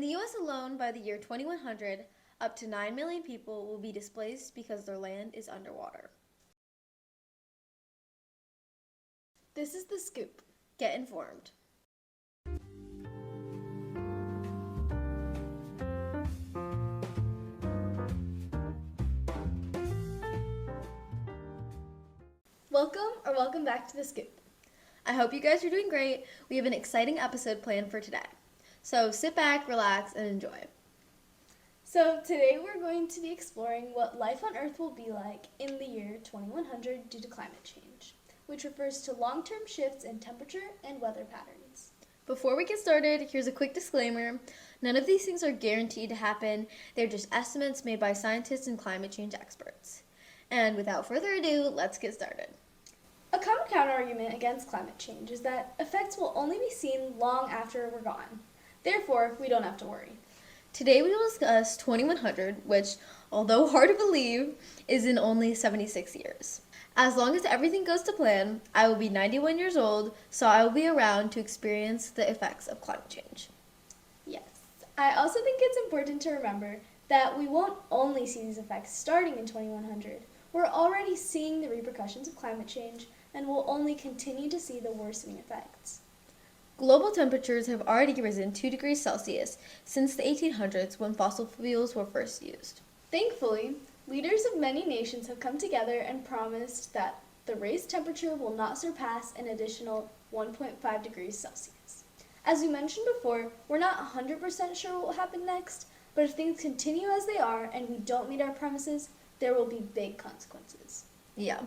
the US alone, by the year 2100, up to 9 million people will be displaced because their land is underwater. This is The Scoop. Get informed. Welcome back to The Scoop. I hope you guys are doing great. We have an exciting episode planned for today. So sit back, relax, and enjoy. So today we're going to be exploring what life on Earth will be like in the year 2100 due to climate change, which refers to long-term shifts in temperature and weather patterns. Before we get started, here's a quick disclaimer. None of these things are guaranteed to happen. They're just estimates made by scientists and climate change experts. And without further ado, let's get started. A common counterargument against climate change is that effects will only be seen long after we're gone. Therefore, we don't have to worry. Today we will discuss 2100, which, although hard to believe, is in only 76 years. As long as everything goes to plan, I will be 91 years old, so I will be around to experience the effects of climate change. Yes. I also think it's important to remember that we won't only see these effects starting in 2100. We're already seeing the repercussions of climate change, and we'll only continue to see the worsening effects. Global temperatures have already risen 2 degrees Celsius since the 1800s when fossil fuels were first used. Thankfully, leaders of many nations have come together and promised that the raised temperature will not surpass an additional 1.5 degrees Celsius. As we mentioned before, we're not 100% sure what will happen next, but if things continue as they are and we don't meet our promises, there will be big consequences. Yeah.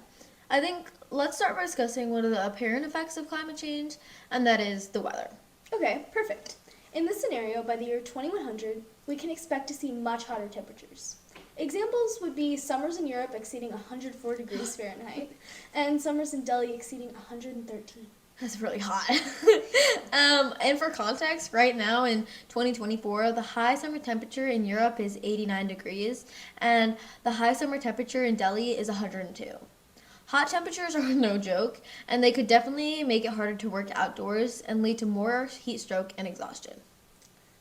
I think let's start by discussing one of the apparent effects of climate change, and that is the weather. Okay, perfect. In this scenario, by the year 2100, we can expect to see much hotter temperatures. Examples would be summers in Europe exceeding 104 degrees Fahrenheit, and summers in Delhi exceeding 113. That's really hot. And for context, right now in 2024, the high summer temperature in Europe is 89 degrees, and the high summer temperature in Delhi is 102. Hot temperatures are no joke, and they could definitely make it harder to work outdoors and lead to more heat stroke and exhaustion.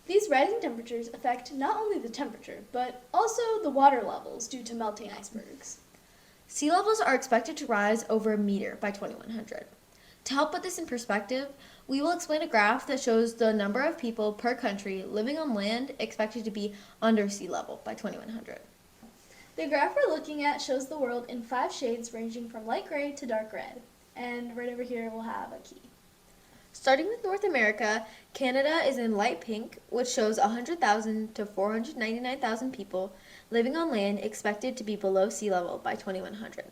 These rising temperatures affect not only the temperature, but also the water levels due to melting icebergs. Sea levels are expected to rise over a meter by 2100. To help put this in perspective, we will explain a graph that shows the number of people per country living on land expected to be under sea level by 2100. The graph we're looking at shows the world in 5 shades ranging from light gray to dark red. And right over here we'll have a key. Starting with North America, Canada is in light pink, which shows 100,000 to 499,000 people living on land expected to be below sea level by 2100.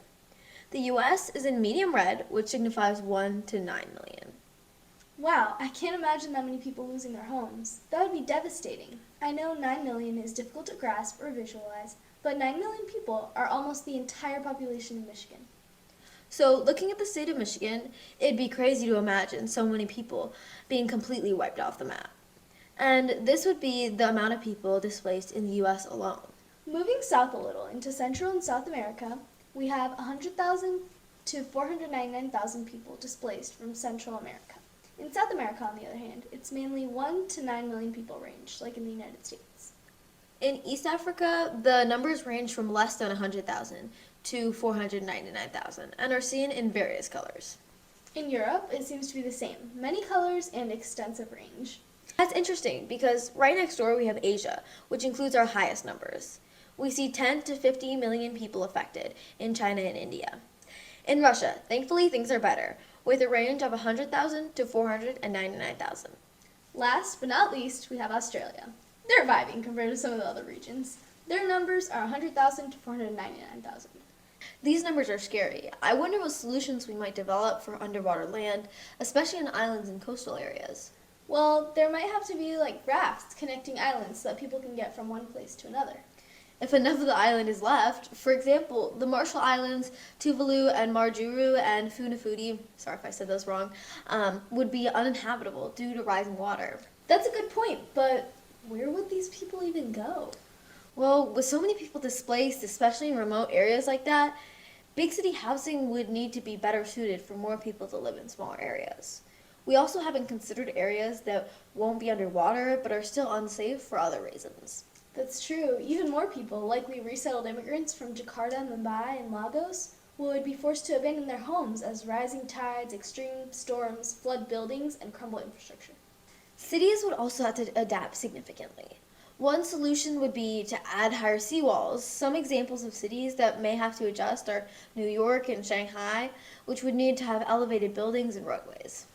The US is in medium red, which signifies 1 to 9 million. Wow, I can't imagine that many people losing their homes. That would be devastating. I know 9 million is difficult to grasp or visualize, but 9 million people are almost the entire population of Michigan. So, looking at the state of Michigan, it'd be crazy to imagine so many people being completely wiped off the map. And this would be the amount of people displaced in the US alone. Moving south a little into Central and South America, we have 100,000 to 499,000 people displaced from Central America. In South America, on the other hand, it's mainly 1 to 9 million people range, like in the United States. In East Africa, the numbers range from less than 100,000 to 499,000 and are seen in various colors. In Europe, it seems to be the same, many colors and extensive range. That's interesting because right next door we have Asia, which includes our highest numbers. We see 10 to 50 million people affected in China and India. In Russia, thankfully things are better, with a range of 100,000 to 499,000. Last but not least, we have Australia. They're vibing compared to some of the other regions. Their numbers are 100,000 to 499,000. These numbers are scary. I wonder what solutions we might develop for underwater land, especially in islands and coastal areas. Well, there might have to be like rafts connecting islands so that people can get from one place to another. If enough of the island is left, for example, the Marshall Islands, Tuvalu and Majuro and Funafuti, sorry if I said those wrong, would be uninhabitable due to rising water. That's a good point, but where would these people even go? Well, with so many people displaced, especially in remote areas like that, big city housing would need to be better suited for more people to live in smaller areas. We also haven't considered areas that won't be underwater but are still unsafe for other reasons. That's true. Even more people, likely resettled immigrants from Jakarta, Mumbai, and Lagos, would be forced to abandon their homes as rising tides, extreme storms, flood buildings, and crumble infrastructure. Cities would also have to adapt significantly. One solution would be to add higher seawalls. Some examples of cities that may have to adjust are New York and Shanghai, which would need to have elevated buildings and roadways.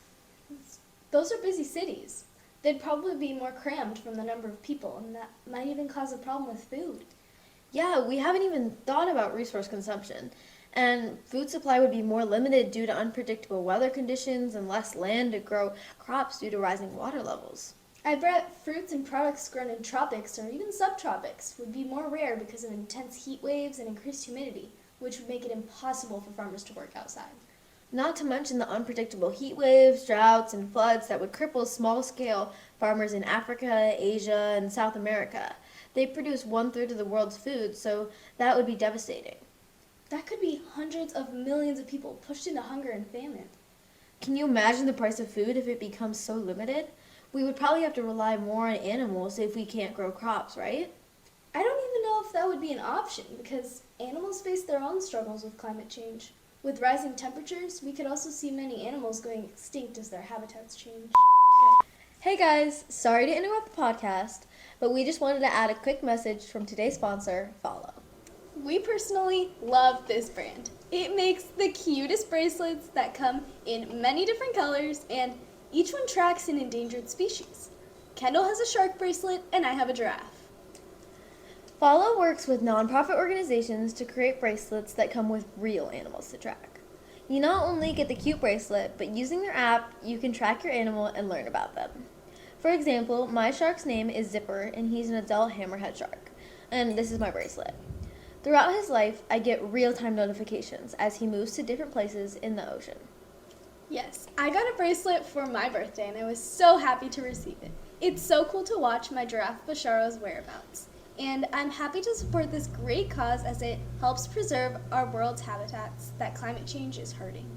Those are busy cities. They'd probably be more crammed from the number of people, and that might even cause a problem with food. Yeah, we haven't even thought about resource consumption. And food supply would be more limited due to unpredictable weather conditions and less land to grow crops due to rising water levels. I bet fruits and products grown in tropics or even subtropics would be more rare because of intense heat waves and increased humidity, which would make it impossible for farmers to work outside. Not to mention the unpredictable heat waves, droughts, and floods that would cripple small-scale farmers in Africa, Asia, and South America. They produce 1/3 of the world's food, so that would be devastating. That could be hundreds of millions of people pushed into hunger and famine. Can you imagine the price of food if it becomes so limited? We would probably have to rely more on animals if we can't grow crops, right? I don't even know if that would be an option because animals face their own struggles with climate change. With rising temperatures, we could also see many animals going extinct as their habitats change. Hey guys, sorry to interrupt the podcast, but we just wanted to add a quick message from today's sponsor, Follow. We personally love this brand. It makes the cutest bracelets that come in many different colors, and each one tracks an endangered species. Kendall has a shark bracelet, and I have a giraffe. Follow works with nonprofit organizations to create bracelets that come with real animals to track. You not only get the cute bracelet, but using their app, you can track your animal and learn about them. For example, my shark's name is Zipper, and he's an adult hammerhead shark. And this is my bracelet. Throughout his life, I get real-time notifications as he moves to different places in the ocean. Yes, I got a bracelet for my birthday, and I was so happy to receive it. It's so cool to watch my giraffe Basharo's whereabouts. And I'm happy to support this great cause as it helps preserve our world's habitats that climate change is hurting.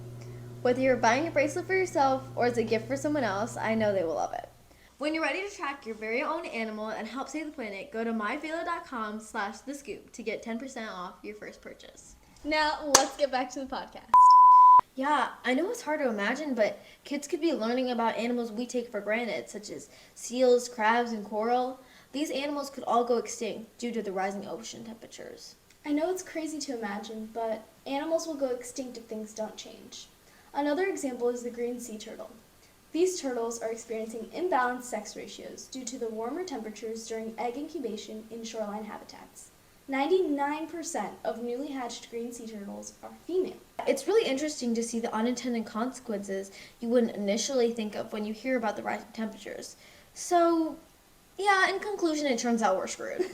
Whether you're buying a bracelet for yourself or as a gift for someone else, I know they will love it. When you're ready to track your very own animal and help save the planet, go to myvela.com/thescoop to get 10% off your first purchase. Now, let's get back to the podcast. Yeah, I know it's hard to imagine, but kids could be learning about animals we take for granted, such as seals, crabs, and coral. These animals could all go extinct due to the rising ocean temperatures. I know it's crazy to imagine, but animals will go extinct if things don't change. Another example is the green sea turtle. These turtles are experiencing imbalanced sex ratios due to the warmer temperatures during egg incubation in shoreline habitats. 99% of newly hatched green sea turtles are female. It's really interesting to see the unintended consequences you wouldn't initially think of when you hear about the rising temperatures. So, yeah, in conclusion, it turns out we're screwed.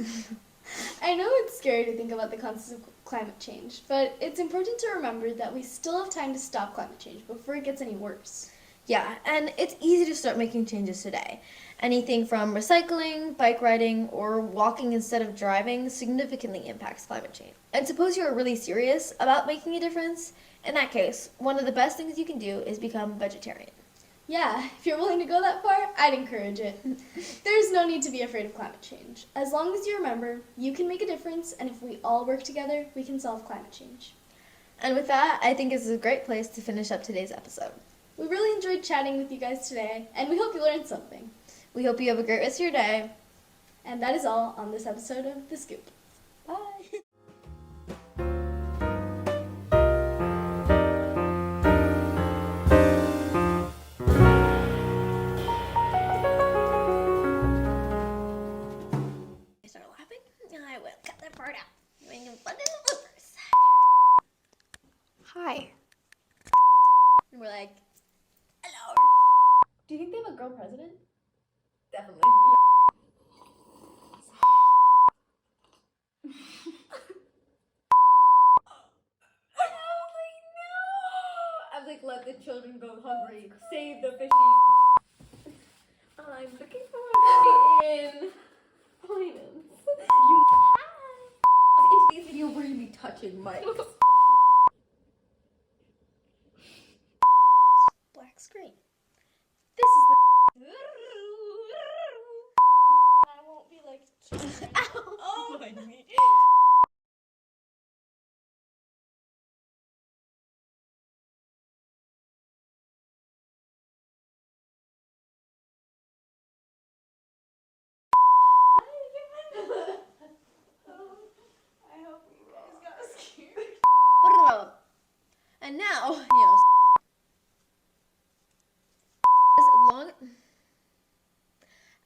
I know it's scary to think about the consequences of climate change, but it's important to remember that we still have time to stop climate change before it gets any worse. Yeah, and it's easy to start making changes today. Anything from recycling, bike riding, or walking instead of driving significantly impacts climate change. And suppose you're really serious about making a difference. In that case, one of the best things you can do is become vegetarian. Yeah, if you're willing to go that far, I'd encourage it. There's no need to be afraid of climate change. As long as you remember, you can make a difference, and if we all work together, we can solve climate change. And with that, I think this is a great place to finish up today's episode. We really enjoyed chatting with you guys today, and we hope you learned something. We hope you have a great rest of your day. And that is all on this episode of The Scoop. Bye! I start laughing, I will cut that part out. Making fun of the bloopers. Hi. And we're like, hello. Do you think they have a girl president? Definitely. I'm like, let the children go hungry. Save the fishies. I'm looking for in finance. You in today's video, we're gonna be touching mics. Black screen. Oh my knee. I hope you guys got scared. And now,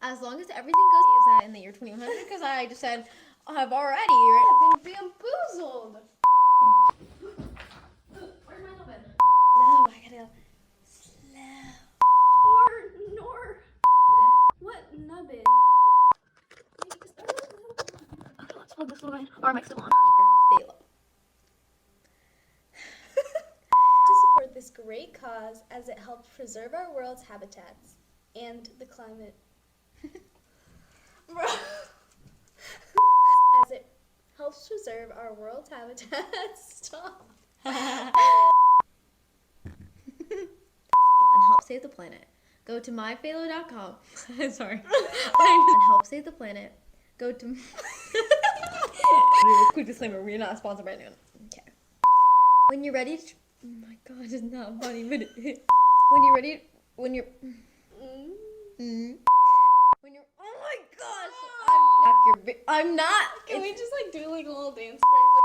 as long as everything goes, is that in the year 2100? Because I just said I've already. I've been bamboozled. Where's my oven? No, I gotta go slow. Nor. What nubbin? Okay, let's plug this one. Or am I still on? Phalo. To support this great cause as it helps preserve our world's habitats and the climate. As it helps preserve our world's habitats. Stop. And help save the planet. Go to myphalo.com. Sorry. And help save the planet. Go to. Quick disclaimer: we're not sponsored by anyone. Okay. When you're ready. Oh my God, it's not funny, but when you're ready, when you're. When you're. Oh my gosh! I'm not. Can we just like do like a little dance break?